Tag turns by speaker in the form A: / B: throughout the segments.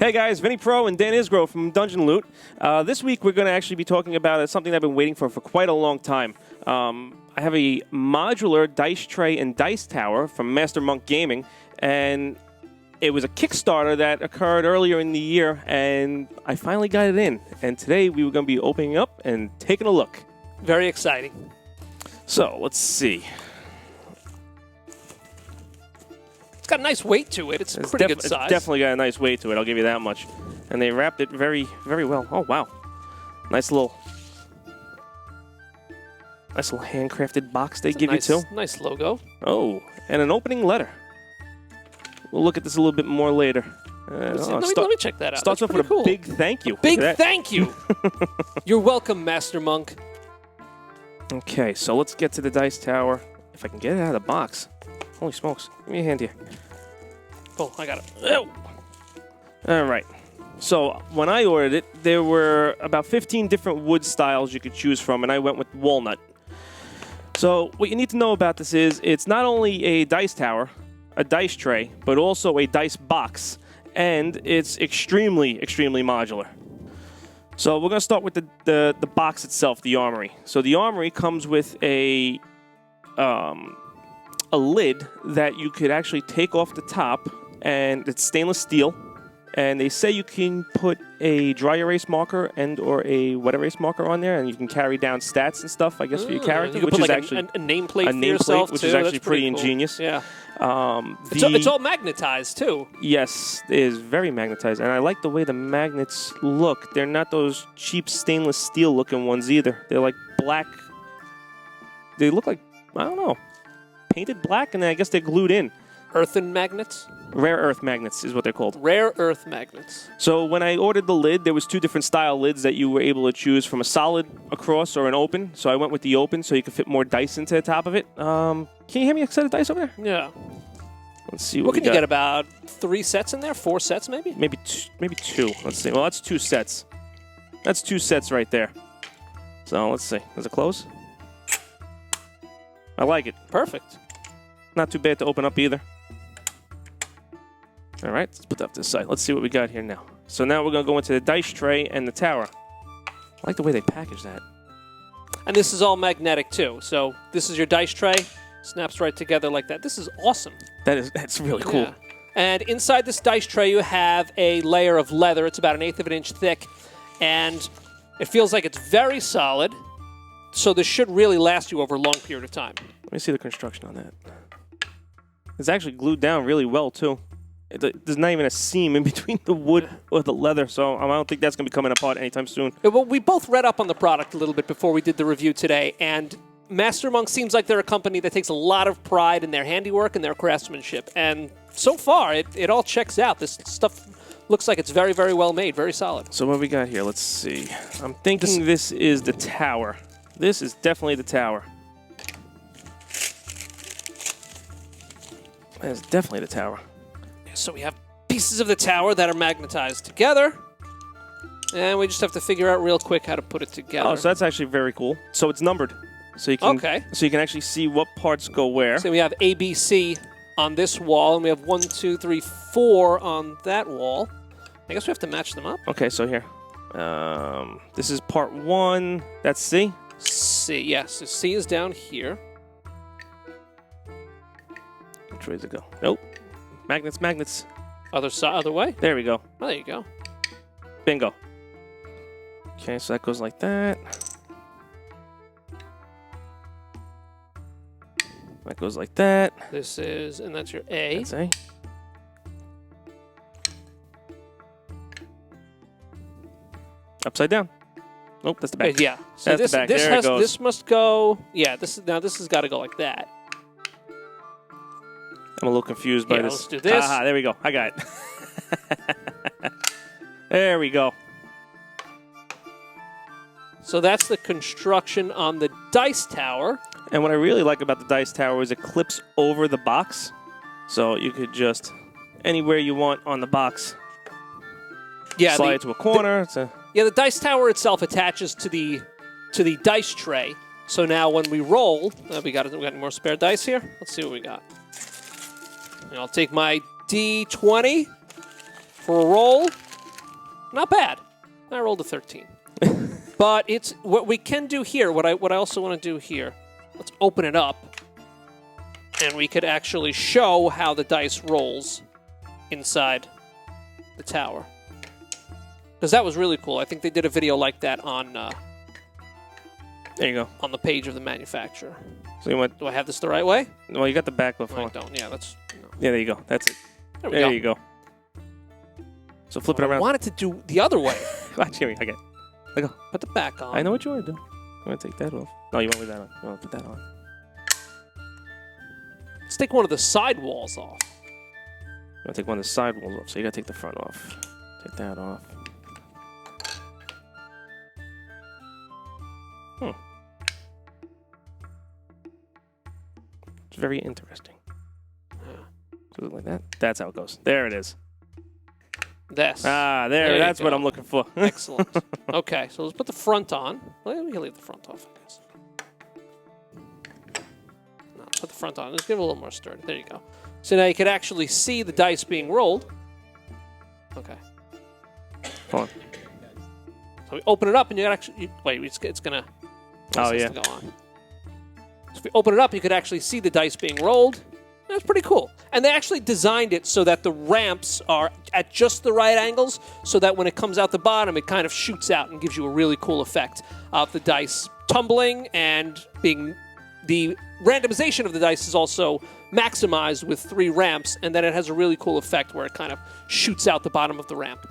A: Hey guys, Vinny Pro and Dan Isgrove from Dungeon Loot. This week we're going to actually be talking about something I've been waiting for quite a long time. I have a modular dice tray and dice tower from Master Monk Gaming, and it was a Kickstarter that occurred earlier in the year, and I finally got it in. And today we were going to be opening up and taking a look.
B: Very exciting.
A: So, let's see.
B: It's got a nice weight to it. It's pretty good size.
A: It's definitely got a nice weight to it, I'll give you that much. And they wrapped it very, very well. Oh, wow. Nice little handcrafted box they give you, too.
B: Nice logo.
A: Oh, and an opening letter. We'll look at this a little bit more later.
B: Let me check that out.
A: Starts off with a big thank you.
B: Big thank you. You're welcome, Master Monk.
A: Okay, so let's get to the dice tower. If I can get it out of the box. Holy smokes. Give me a hand here.
B: Oh, I got it.
A: Oh. All right. So when I ordered it, there were about 15 different wood styles you could choose from, and I went with walnut. So what you need to know about this is it's not only a dice tower, a dice tray, but also a dice box, and it's extremely, extremely modular. So we're going to start with the box itself, the armory. So the armory comes with a lid that you could actually take off the top, and it's stainless steel. And they say you can put a dry erase marker and or a wet erase marker on there, and you can carry down stats and stuff, I guess, for your character,
B: you
A: which
B: is
A: like
B: actually a nameplate for yourself,
A: which
B: too.
A: is actually
B: That's
A: pretty
B: cool.
A: ingenious.
B: Yeah. It's all magnetized, too.
A: Yes, it is very magnetized, and I like the way the magnets look. They're not those cheap stainless steel looking ones either. They're like black. They look like, I don't know, painted black, and then I guess they're glued in.
B: Earthen magnets?
A: Rare earth magnets is what they're called.
B: Rare earth magnets.
A: So when I ordered the lid, there was two different style lids that you were able to choose from, a solid across or an open. So I went with the open so you could fit more dice into the top of it. Can you hand me a set of dice over there?
B: Yeah.
A: Let's see
B: what
A: we
B: can
A: got.
B: You get, about 3 sets in there? 4 sets, maybe?
A: Maybe two. Let's see. Well, that's 2 sets. That's 2 sets right there. So let's see. Does it close? I like it.
B: Perfect.
A: Not too bad to open up either. All right, let's put that up to the side. Let's see what we got here now. So now we're going to go into the dice tray and the tower. I like the way they package that.
B: And this is all magnetic, too. So this is your dice tray. Snaps right together like that. This is awesome.
A: That's really cool.
B: Yeah. And inside this dice tray, you have a layer of leather. It's about 1/8 of an inch thick. And it feels like it's very solid. So this should really last you over a long period of time.
A: Let me see the construction on that. It's actually glued down really well, too. There's not even a seam in between the wood or the leather, so I don't think that's going to be coming apart anytime soon.
B: Yeah, well, we both read up on the product a little bit before we did the review today, and Master Monk seems like they're a company that takes a lot of pride in their handiwork and their craftsmanship. And so far, it all checks out. This stuff looks like it's very, very well made, very solid.
A: So what we got here? Let's see. I'm thinking this is the tower. This is definitely the tower. That's definitely the tower.
B: So we have pieces of the tower that are magnetized together. And we just have to figure out real quick how to put it together.
A: Oh, so that's actually very cool. So it's numbered. So you can So you can actually see what parts go where.
B: So we have A, B, C on this wall, and we have 1, 2, 3, 4 on that wall. I guess we have to match them up.
A: Okay, so here. This is part 1. That's C?
B: C, yes. So C is down here.
A: Which way does it go? Nope. Magnets.
B: Other side, other way?
A: There we go.
B: Oh, there you go.
A: Bingo. Okay, so that goes like that. That goes like that.
B: This is, and that's your A.
A: That's A. Upside down. Nope, that's the back.
B: Yeah. So
A: that's the back. There it goes.
B: This must go. Yeah. This has got to go like that.
A: I'm a little confused by this.
B: Let's do this.
A: Aha, there we go. I got it. There we go.
B: So that's the construction on the dice tower.
A: And what I really like about the dice tower is it clips over the box. So you could just, anywhere you want on the box, slide it to a corner.
B: The dice tower itself attaches to the dice tray. So now when we roll, we got any more spare dice here? Let's see what we got. And I'll take my D20 for a roll. Not bad. I rolled a 13. But it's what we can do here. What I also want to do here. Let's open it up, and we could actually show how the dice rolls inside the tower. Because that was really cool. I think they did a video like that on.
A: There you go.
B: On the page of the manufacturer.
A: So you want?
B: Do I have this the right way?
A: Well, you got the back before.
B: No, I don't. Yeah, that's. No.
A: Yeah, there you go. That's it.
B: There
A: you go. So flip it around.
B: I wanted to do the other way.
A: Watch me. Okay. Let go.
B: Put the back on.
A: I know what you want to do. You want to take that off? No, you want to leave that on. You want to put that on.
B: Let's take one of the side walls off.
A: You want to take one of the side walls off, so you got to take the front off. Take that off. It's very interesting. So like that. That's how it goes. There it is.
B: This.
A: There. That's what I'm looking for.
B: Excellent. Okay, so let's put the front on. Well, we can leave the front off, I guess. No, put the front on. Let's give it a little more sturdy. There you go. So now you can actually see the dice being rolled. Okay.
A: Hold on.
B: So we open it up, and you can actually wait. It's gonna.
A: Oh yeah.
B: To go on. So if we open it up, you could actually see the dice being rolled. That's pretty cool. And they actually designed it so that the ramps are at just the right angles so that when it comes out the bottom, it kind of shoots out and gives you a really cool effect of the dice tumbling, and being the randomization of the dice is also maximized with 3 ramps, and then it has a really cool effect where it kind of shoots out the bottom of the ramp.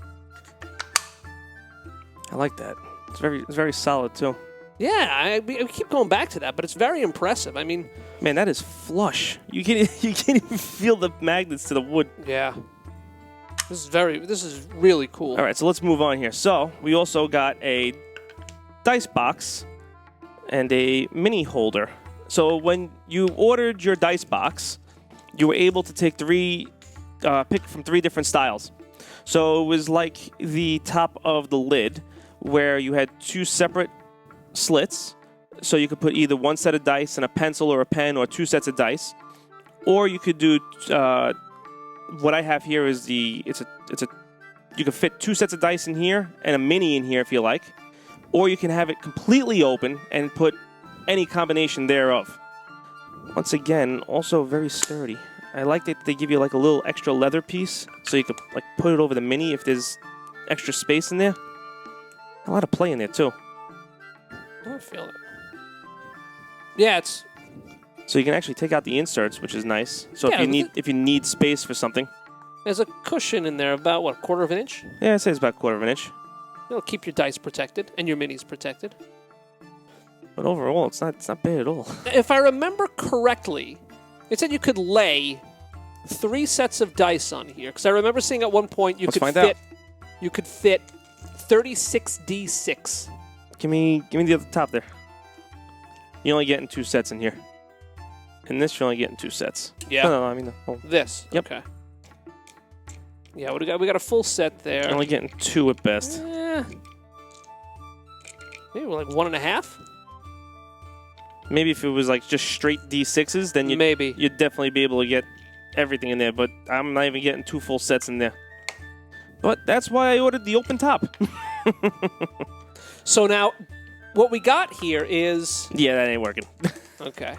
A: I like that. It's very solid too.
B: Yeah, I keep going back to that, but it's very impressive. I mean,
A: man, that is flush. You can't even feel the magnets to the wood.
B: Yeah. This is really cool.
A: All right, so let's move on here. So we also got a dice box and a mini holder. So when you ordered your dice box, you were able to take pick from 3 different styles. So it was like the top of the lid, where you had 2 separate slits, so you could put either 1 set of dice and a pencil or a pen, or 2 sets of dice, or you could do what I have here is you can fit 2 sets of dice in here and a mini in here if you like, or you can have it completely open and put any combination thereof. Once again, also very sturdy. I like that they give you like a little extra leather piece, so you could like put it over the mini if there's extra space in there. A lot of play in there too.
B: I feel it. Yeah, it's.
A: So you can actually take out the inserts, which is nice. So
B: Yeah,
A: if you need space for something.
B: There's a cushion in there about, what, 1/4 of an inch?
A: Yeah, I'd say it's about 1/4 of an inch.
B: It'll keep your dice protected and your minis protected.
A: But overall, it's not bad at all.
B: If I remember correctly, it said you could lay 3 sets of dice on here. Because I remember seeing at one point you could fit 36d6.
A: Give me the other top there. You're only getting 2 sets in here. In this, you're only getting 2 sets.
B: Yeah.
A: No, I mean the whole.
B: This.
A: Yep.
B: Okay. Yeah, we got a full set there.
A: You're only getting 2 at best.
B: Maybe we're like 1.5.
A: Maybe if it was like just straight D6s, then you'd definitely be able to get everything in there. But I'm not even getting 2 full sets in there. But that's why I ordered the open top.
B: So now, what we got here is...
A: Yeah, that ain't working.
B: Okay.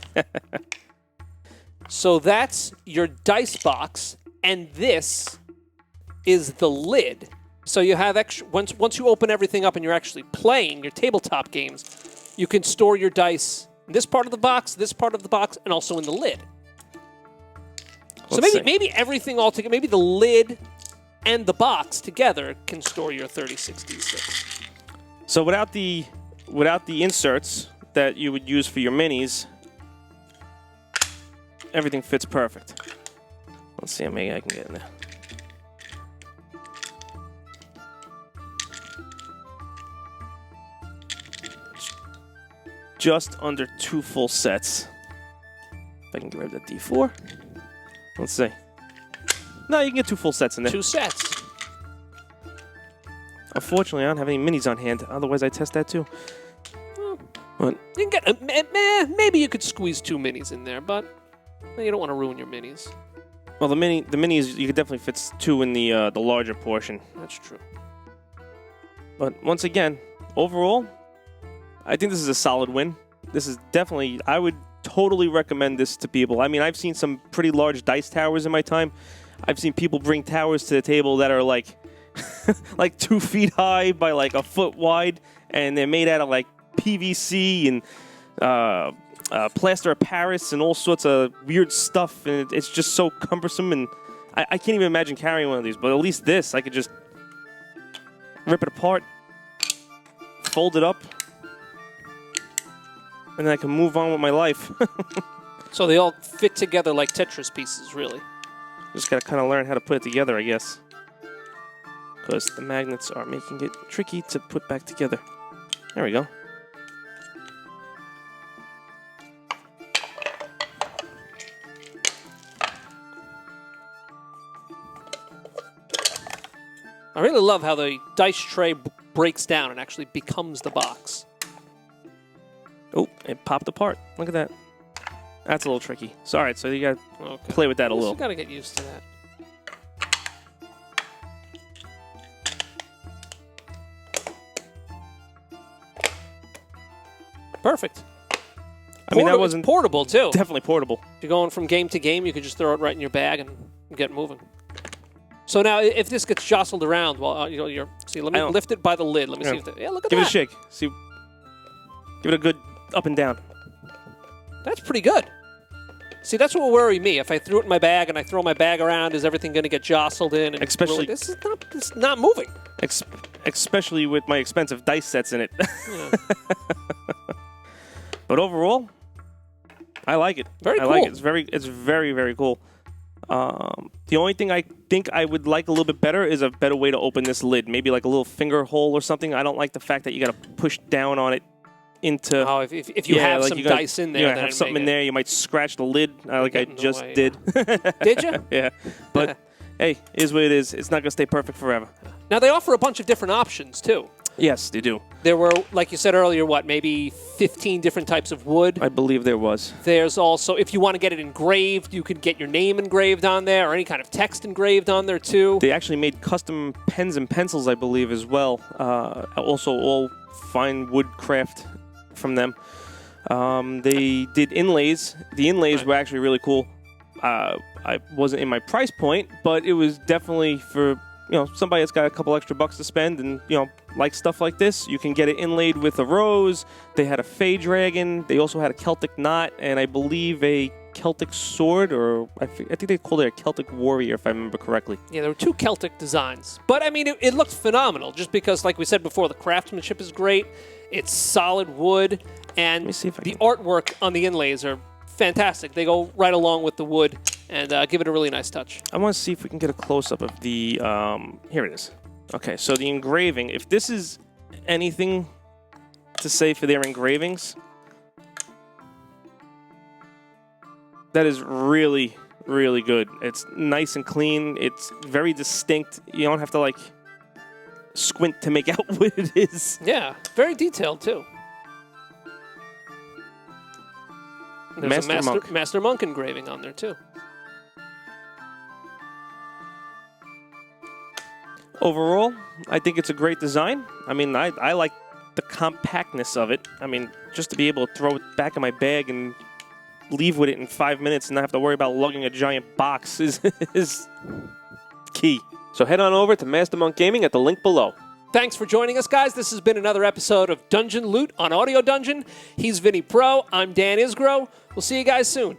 B: So that's your dice box, and this is the lid. So you have extra... Once you open everything up and you're actually playing your tabletop games, you can store your dice in this part of the box, and also in the lid. So maybe everything all together, maybe the lid and the box together can store your 3066.
A: So without the inserts that you would use for your minis, everything fits perfect. Let's see how many I can get in there. Just under 2 full sets. If I can get rid of that D4. Let's see. No, you can get 2 full sets in there.
B: 2 sets.
A: Unfortunately, I don't have any minis on hand. Otherwise, I'd test that too.
B: Well, you can get maybe you could squeeze 2 minis in there, but you don't want to ruin your minis.
A: Well, the minis you could definitely fit 2 in the larger portion.
B: That's true.
A: But once again, overall, I think this is a solid win. This is definitely, I would totally recommend this to people. I mean, I've seen some pretty large dice towers in my time. I've seen people bring towers to the table that are like, like 2 feet high by like a foot wide, and they're made out of like PVC and plaster of Paris and all sorts of weird stuff, and it's just so cumbersome, and I can't even imagine carrying one of these, but at least this, I could just rip it apart, fold it up, and then I can move on with my life.
B: So they all fit together like Tetris pieces, really.
A: Just gotta kind of learn how to put it together, I guess. Because the magnets are making it tricky to put back together. There we go.
B: I really love how the dice tray breaks down and actually becomes the box.
A: Oh, it popped apart. Look at that. That's a little tricky. So, all right, so you got to play with that a little.
B: You got to get used to that. Perfect.
A: I mean, that wasn't
B: it's portable, too.
A: Definitely portable.
B: If you're going from game to game, you could just throw it right in your bag and get moving. So now, if this gets jostled around, well, you're see. Let me lift it by the lid. Let me see if yeah, look at that.
A: Give it a shake. See, give it a good up and down.
B: That's pretty good. See, that's what will worry me. If I threw it in my bag and I throw my bag around, is everything going to get jostled in? And
A: especially
B: it's not moving.
A: Especially with my expensive dice sets in it. Yeah. But overall, I like it.
B: Very cool.
A: I like it. It's very, very cool. The only thing I think I would like a little bit better is a better way to open this lid. Maybe like a little finger hole or something. I don't like the fact that you got to push down on it into...
B: Oh, if you have some dice in there,
A: then have something in there, you might scratch the lid like I just did.
B: Did you?
A: Yeah. But hey, is what it is. It's not going to stay perfect forever.
B: Now, they offer a bunch of different options, too.
A: Yes, they do.
B: There were, like you said earlier, maybe 15 different types of wood?
A: I believe there was.
B: There's also, if you want to get it engraved, you could get your name engraved on there or any kind of text engraved on there, too.
A: They actually made custom pens and pencils, I believe, as well. Also, all fine wood craft from them. They did inlays. The inlays were actually really cool. I wasn't in my price point, but it was definitely for... somebody that's got a couple extra bucks to spend and, like stuff like this, you can get it inlaid with a rose. They had a Fey dragon. They also had a Celtic knot and I believe a Celtic sword, or I think they called it a Celtic warrior, if I remember correctly.
B: Yeah, there were 2 Celtic designs. But, I mean, it looked phenomenal just because, like we said before, the craftsmanship is great. It's solid wood. And the artwork on the inlays are fantastic. They go right along with the wood and give it a really nice touch.
A: I want to see if we can get a close-up of the... here it is. Okay, so the engraving. If this is anything to say for their engravings, that is really, really good. It's nice and clean. It's very distinct. You don't have to, like, squint to make out what it is.
B: Yeah, very detailed, too. There's a Master Monk engraving on there, too.
A: Overall, I think it's a great design. I mean, I like the compactness of it. I mean, just to be able to throw it back in my bag and leave with it in 5 minutes and not have to worry about lugging a giant box is key. So head on over to Master Monk Gaming at the link below.
B: Thanks for joining us, guys. This has been another episode of Dungeon Loot on Audio Dungeon. He's Vinny Pro. I'm Dan Isgro. We'll see you guys soon.